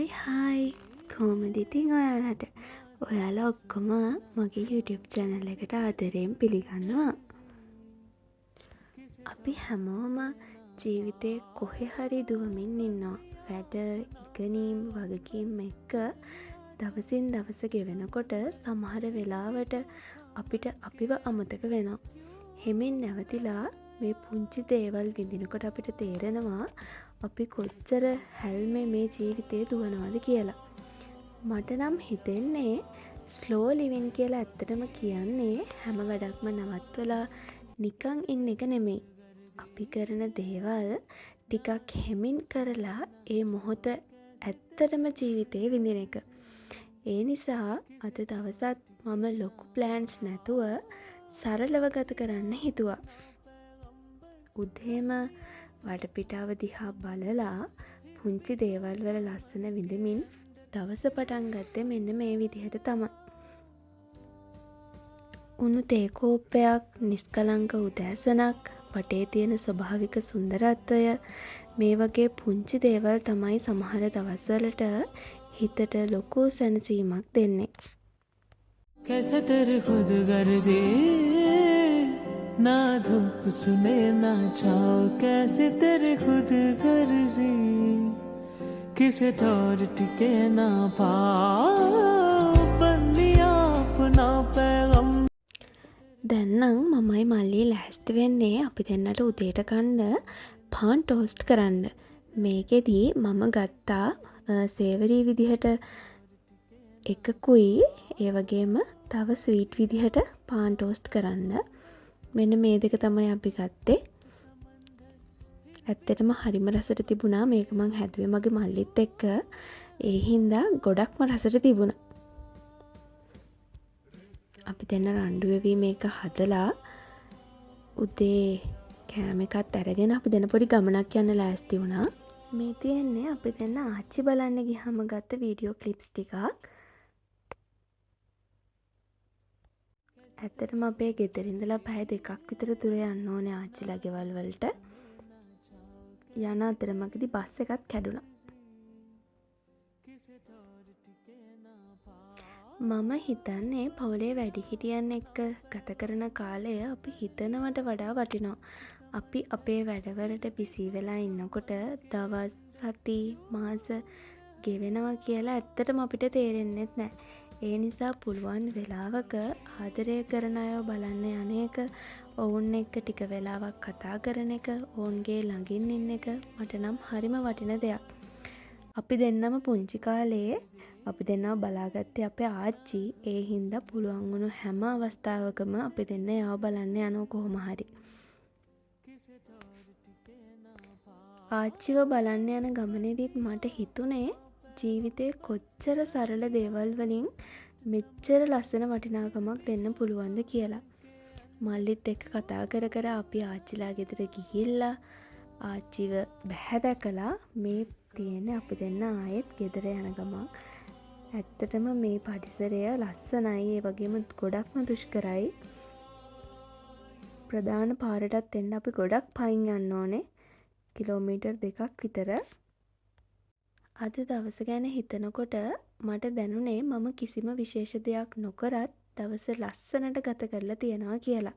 Hi කොහොමද ඉතින් ඔයාලට? ඔයාලා ඔක්කොම මගේ YouTube channel එකට ආදරයෙන් පිළිගන්නවා. අපි හැමෝම ජීවිතේ කොහේ හරි දුවමින් ඉන්නවා. වැඩ, ඉගෙනීම්, වගකීම් එක්ක දවසින් දවස ගෙවෙනකොට සමහර වෙලාවට අපිට අපිව අමතක වෙනවා. හිමින් නැවතිලා මේ පුංචි දේවල් විඳිනකොට අපිට තේරෙනවා අපි කොච්චර හැල්මේ මේ ජීවිතේ දුවනවද කියලා. මට නම් හිතෙන්නේ ස්ලෝ ලිවින් කියලා ඇත්තටම කියන්නේ හැම වැඩක්ම නවත්වලා නිකන් ඉන්න එක නෙමෙයි. අපි කරන දේවල් ටිකක් හෙමින් කරලා ඒ මොහොත ඇත්තටම ජීවිතේ විඳින එක. ඒ නිසා අද දවසත් මම ලොකු ප්ලෑන්ස් නැතුව සරලව ගත කරන්න හිතුවා. උදේම වටපිටාව දිහා බලලා පුංචි දේවල් වල ලස්සන විඳමින් දවස පටන් ගත්තේ මෙන්න මේ විදිහට තමයි. උණු තේ කෝප්පයක්, නිස්කලංක උදෑසනක්, වටේ තියෙන ස්වභාවික සුන්දරත්වය, මේ වගේ පුංචි දේවල් තමයි සමහර දවස්වලට හිතට ලොකු සැනසීමක් දෙන්නේ. कैसे तेरे खुद गर्जी ना धूप सुने ना छाओ कैसे तेरे खुद गर्जी किसे ठोर टिके ना पाओ बंदियां अपना पैगम. දැන් නම් මමයි මල්ලි ලෑස්ති වෙන්නේ අපි දෙන්නට උදේට කන්න පාන් ටෝස්ට් කරන්න. මේකෙදී මම ගත්තා සේවරී විදිහට එකකුයි ඒ වගේම තව ස්වීට් විදිහට පාන් ටෝස්ට් කරන්න. මෙන්න මේ දෙක තමයි අපි ගත්තේ. ඇත්තටම හරිම රසට තිබුණා. මේක මං හැදුවේ මගේ මල්ලිත් එක්ක. ඒ හින්දා ගොඩක්ම රසට තිබුණා. අපි දෙන්න රණ්ඩු වෙවි මේක හදලා උදේ කෑම එකත් අරගෙන අපි දෙන්න පොඩි ගමනක් යන්න ලෑස්ති වුණා. මේ තියෙන්නේ අපි දෙන්න ආච්චි බලන්න ගියාම ගත්ත වීඩියෝ ක්ලිප්ස් ටිකක්. ඇත්තටම අපේ ගෙදර ඉඳලා පැය 2ක් විතර දුර යන්න ඕනේ ආච්චිලා ගෙවල් වලට. යන අතරමඟදී බස් එකත් කැඩුනා. මම හිතන්නේ පවුලේ වැඩිහිටියන් එක්ක ගත කරන කාලය අපි හිතනවට වඩා වටිනවා. අපි අපේ වැඩවලට බිසී වෙලා ඉන්නකොට දවස්, සති, මාස ගෙවෙනවා කියලා ඇත්තටම අපිට තේරෙන්නේ නැහැ. ඒ නිසා පුළුවන් වෙලාවක ආදරය කරන අයව බලන්න යන එක, ඔවුන් එක්ක ටික වෙලාවක් කතා කරන එක, ඔවුන්ගේ ළඟින් ඉන්න එක මට නම් හරිම වටින දෙයක්. අපි දෙන්නම පුංචි කාලේ අපි දෙන්නව බලාගත්තේ අපේ ආච්චි. ඒ හින්දා පුළුවන් වුණු හැම අවස්ථාවකම අපි දෙන්න යව බලන්න යනවා කොහොම හරි. ආච්චිව බලන්න යන ගමනේදීත් මට හිතුනේ ජීවිතේ කොච්චර සරල දේවල් වලින් මෙච්චර ලස්සන වටිනාකමක් දෙන්න පුළුවන්ද කියලා. මල්ලිත් එක්ක කතා කර කර අපි ආච්චිලා ගෙදර ගිහිල්ලා ආච්චිව බැහැ දැකලා මේ තියෙන අපි දෙන්න ආයෙත් ගෙදර යන ගමන්. ඇත්තටම මේ පරිසරය ලස්සනයි, ඒ වගේම ගොඩක්ම දුෂ්කරයි. ප්‍රධාන පාරටත් එන්න අපි ගොඩක් පයින් යන්න ඕනේ. කිලෝමීටර් 2ක් විතර. අද දවස ගැන හිතනකොට මට දැනුනේ මම කිසිම විශේෂ දෙයක් නොකරත් දවස ලස්සනට ගත කරලා තියෙනවා කියලා.